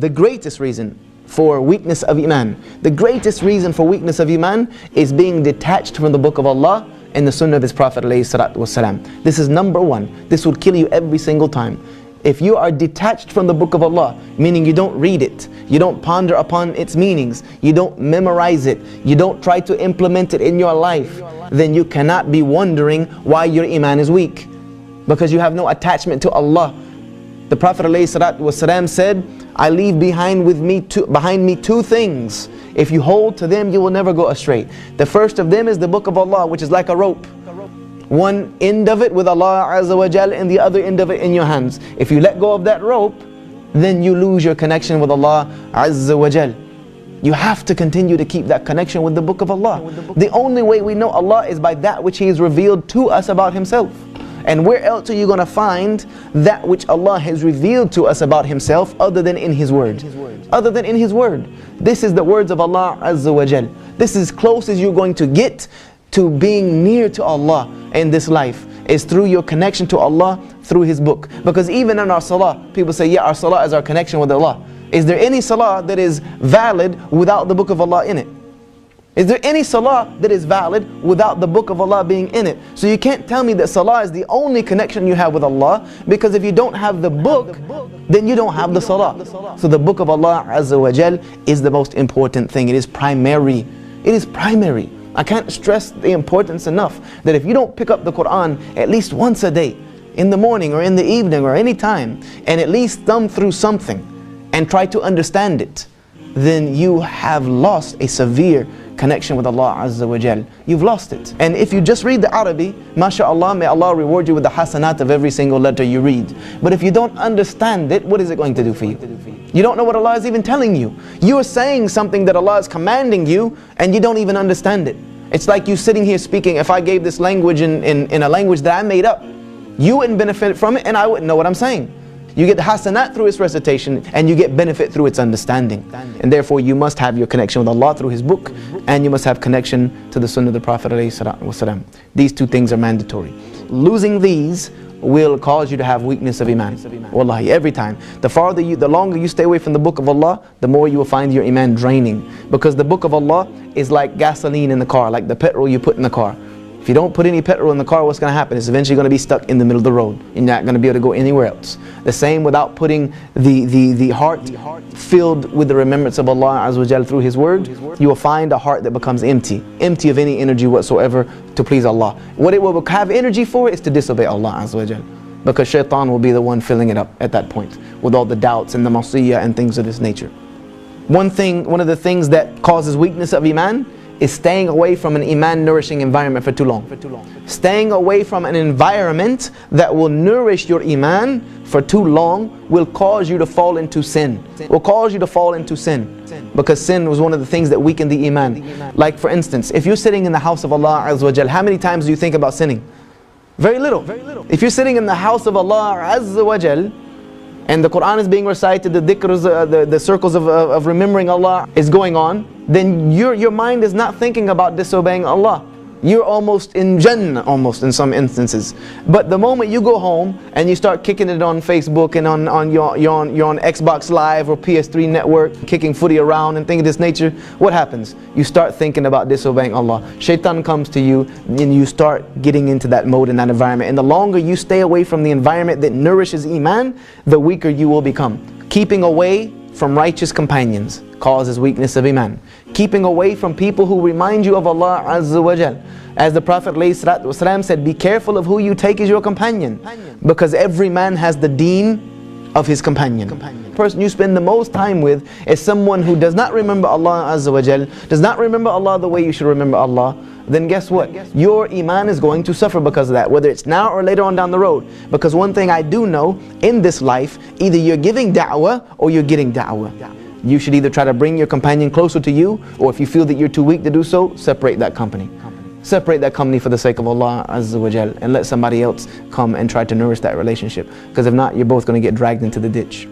the greatest reason for weakness of Iman, the greatest reason for weakness of Iman is being detached from the book of Allah and the sunnah of His Prophet ﷺ. This is number one. This will kill you every single time. If you are detached from the book of Allah, meaning you don't read it, you don't ponder upon its meanings, you don't memorize it, you don't try to implement it in your life, then you cannot be wondering why your Iman is weak, because you have no attachment to Allah. The Prophet ﷺ said, I leave behind me two things. If you hold to them, you will never go astray. The first of them is the book of Allah, which is like a rope. One end of it with Allah Azza wa Jal and the other end of it in your hands. If you let go of that rope, then you lose your connection with Allah Azza wa Jal. You have to continue to keep that connection with the book of Allah. The only way we know Allah is by that which He has revealed to us about Himself. And where else are you going to find that which Allah has revealed to us about Himself other than in His Word? Other than in His Word. This is the words of Allah Azza wa Jal. This is as close as you're going to get to being near to Allah in this life, is through your connection to Allah through His book. Because even in our salah, people say, yeah, our salah is our connection with Allah. Is there any salah that is valid without the book of Allah in it? Is there any salah that is valid without the book of Allah being in it? So you can't tell me that salah is the only connection you have with Allah, because if you don't have the book, then you don't have the salah. So the book of Allah Azza wa Jal is the most important thing. It is primary. It is primary. I can't stress the importance enough that if you don't pick up the Quran at least once a day, in the morning or in the evening or any time, and at least thumb through something and try to understand it, then you have lost a severe connection with Allah Azza wa Jal. You've lost it. And if you just read the Arabic, mashallah, may Allah reward you with the hasanat of every single letter you read. But if you don't understand it, what is it going to do for you? You don't know what Allah is even telling you. You are saying something that Allah is commanding you, and you don't even understand it. It's like you sitting here speaking. If I gave this language in a language that I made up, you wouldn't benefit from it, and I wouldn't know what I'm saying. You get hasanat through its recitation, and you get benefit through its understanding. And therefore you must have your connection with Allah through His book, and you must have connection to the sunnah of the Prophet ﷺ. These two things are mandatory. Losing these will cause you to have weakness of Iman. Wallahi, every time. The longer you stay away from the book of Allah, the more you will find your Iman draining. Because the book of Allah is like gasoline in the car, like the petrol you put in the car. If you don't put any petrol in the car, what's going to happen? It's eventually going to be stuck in the middle of the road. You're not going to be able to go anywhere else. The same without putting the heart filled with the remembrance of Allah Azza wa Jal through His Word, you will find a heart that becomes empty of any energy whatsoever to please Allah. What it will have energy for is to disobey Allah Azza wa Jal, because shaitan will be the one filling it up at that point with all the doubts and the masiyah and things of this nature. One of the things that causes weakness of Iman is staying away from an Iman nourishing environment for too long. Staying away from an environment that will nourish your Iman for too long will cause you to fall into sin. Because sin was one of the things that weakened the Iman. Like for instance, if you're sitting in the house of Allah Azza wa Jal, how many times do you think about sinning? Very little. If you're sitting in the house of Allah Azza wa Jal, and the Quran is being recited, the dhikrs, the circles of remembering Allah is going on, then your mind is not thinking about disobeying Allah. You're almost in Jannah, almost in some instances. But the moment you go home and you start kicking it on Facebook and you're on Xbox Live or PS3 network, kicking footy around and things of this nature, what happens? You start thinking about disobeying Allah. Shaitan comes to you and you start getting into that mode in that environment. And the longer you stay away from the environment that nourishes Iman, the weaker you will become. Keeping away from righteous companions causes weakness of Iman. Keeping away from people who remind you of Allah Azza wa Jal. As the Prophet ﷺ said, be careful of who you take as your companion, because every man has the deen of his companion. The person you spend the most time with is someone who does not remember Allah Azza wa Jal, does not remember Allah the way you should remember Allah. Then guess what? Your Iman is going to suffer because of that, whether it's now or later on down the road. Because one thing I do know, in this life, either you're giving da'wah or you're getting da'wah. You should either try to bring your companion closer to you, or if you feel that you're too weak to do so, separate that company. Separate that company for the sake of Allah Azza wa Jal, and let somebody else come and try to nourish that relationship. Because if not, you're both going to get dragged into the ditch.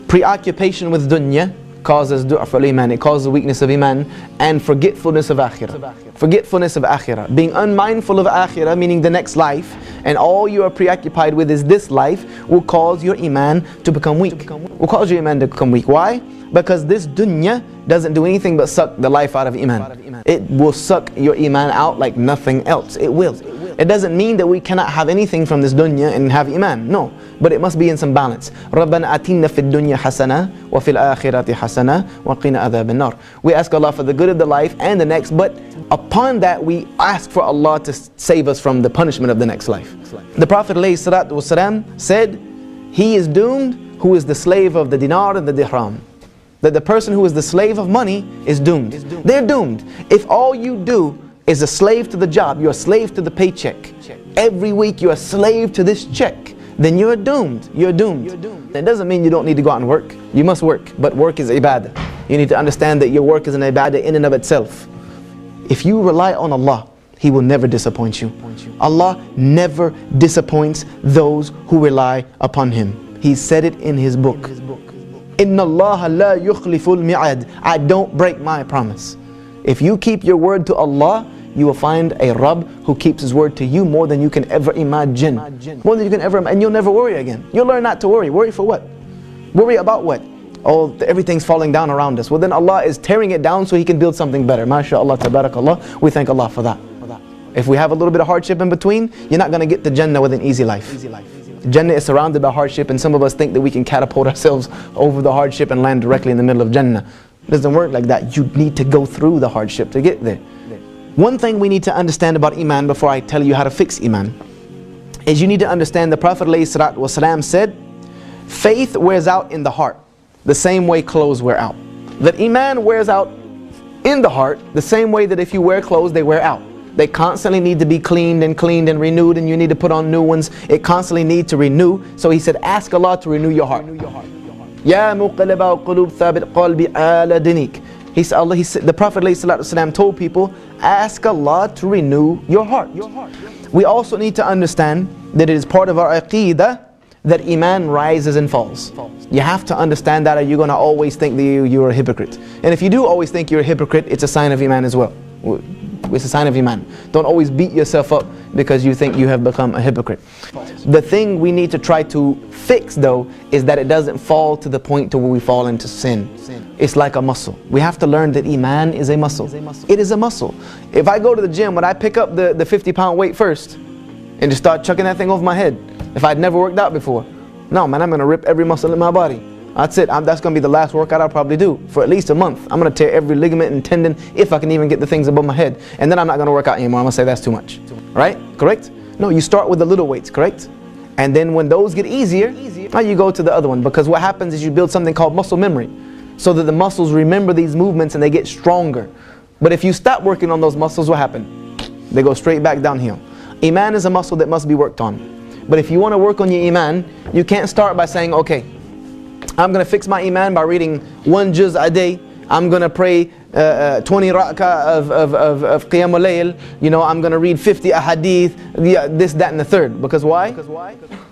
Preoccupation with dunya causes du'af al-iman, it causes weakness of iman, and forgetfulness of akhirah. Forgetfulness of akhirah, being unmindful of akhirah, meaning the next life, and all you are preoccupied with is this life, will cause your iman to become weak. Will cause your iman to become weak. Why? Because this dunya doesn't do anything but suck the life out of iman. It will suck your iman out like nothing else. It will. It doesn't mean that we cannot have anything from this dunya and have iman. No. But it must be in some balance. رَبَّنَا أَتِنَّا فِي الدُّنْيَا حَسَنَةً وَفِي الْآخِرَةِ حَسَنَةً وَقِنَا عَذَابَ النَّارِ. We ask Allah for the good of the life and the next, but upon that we ask for Allah to save us from the punishment of the next life. The Prophet ﷺ said, he is doomed who is the slave of the dinar and the dirham. That the person who is the slave of money is doomed. They're doomed. If all you do is a slave to the job, you're a slave to the paycheck. Every week you're a slave to this check, then you're doomed. You're doomed. That doesn't mean you don't need to go out and work. You must work, but work is ibadah. You need to understand that your work is an ibadah in and of itself. If you rely on Allah, He will never disappoint you. Allah never disappoints those who rely upon Him. He said it in His book. Inna Allah la yukhliful mi'ad. I don't break my promise. If you keep your word to Allah, you will find a Rabb who keeps His word to you more than you can ever imagine. More than you can ever imagine. And you'll never worry again. You'll learn not to worry. Worry for what? Worry about what? Oh, everything's falling down around us. Well, then Allah is tearing it down so He can build something better. MashaAllah, tabarakallah. We thank Allah for that. If we have a little bit of hardship in between, you're not going to get to Jannah with an easy life. Jannah is surrounded by hardship, and some of us think that we can catapult ourselves over the hardship and land directly in the middle of Jannah. It doesn't work like that. You need to go through the hardship to get there. One thing we need to understand about Iman before I tell you how to fix Iman is you need to understand the Prophet ﷺ said, faith wears out in the heart the same way clothes wear out. That Iman wears out in the heart the same way that if you wear clothes, they wear out. They constantly need to be cleaned and renewed, and you need to put on new ones. It constantly needs to renew. So he said, ask Allah to renew your heart. Ya muqallibal qulub thabit qalbi ala dinik. He said, the Prophet ﷺ told people, ask Allah to renew your heart. We also need to understand that it is part of our aqeedah that Iman rises and falls. You have to understand that, or you're going to always think that you're a hypocrite. And if you do always think you're a hypocrite, it's a sign of Iman as well. It's a sign of Iman. Don't always beat yourself up because you think you have become a hypocrite. The thing we need to try to fix though is that it doesn't fall to the point to where we fall into sin. It's like a muscle. We have to learn that Iman is a muscle. It is a muscle. If I go to the gym, would I pick up the 50-pound weight first and just start chucking that thing over my head if I'd never worked out before? No, man, I'm going to rip every muscle in my body. That's it. That's going to be the last workout I'll probably do for at least a month. I'm going to tear every ligament and tendon if I can even get the things above my head. And then I'm not going to work out anymore. I'm going to say that's too much. Right? Correct? No, you start with the little weights, correct? And then when those get easier, now you go to the other one. Because what happens is you build something called muscle memory, so that the muscles remember these movements and they get stronger. But if you stop working on those muscles, what happens? They go straight back downhill. Iman is a muscle that must be worked on. But if you want to work on your Iman, you can't start by saying, okay, I'm going to fix my Iman by reading 1 juz a day. I'm going to pray 20 rak'ah of qiyam al-layl. You know, I'm going to read 50 ahadith, this, that, and the third. Because why?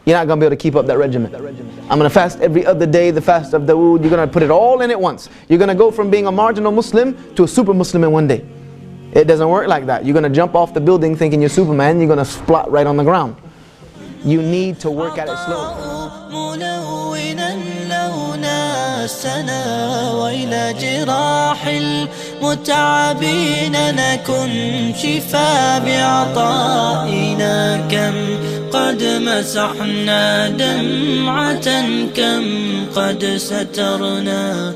You're not going to be able to keep up that regimen. I'm going to fast every other day, the fast of Dawood. You're going to put it all in at once. You're going to go from being a marginal Muslim to a super Muslim in one day. It doesn't work like that. You're going to jump off the building thinking you're Superman. You're going to splot right on the ground. You need to work at it slowly. وإلى جراح المتعبين نكن شفاء بعطائنا كم قد مسحنا دمعة كم قد سترنا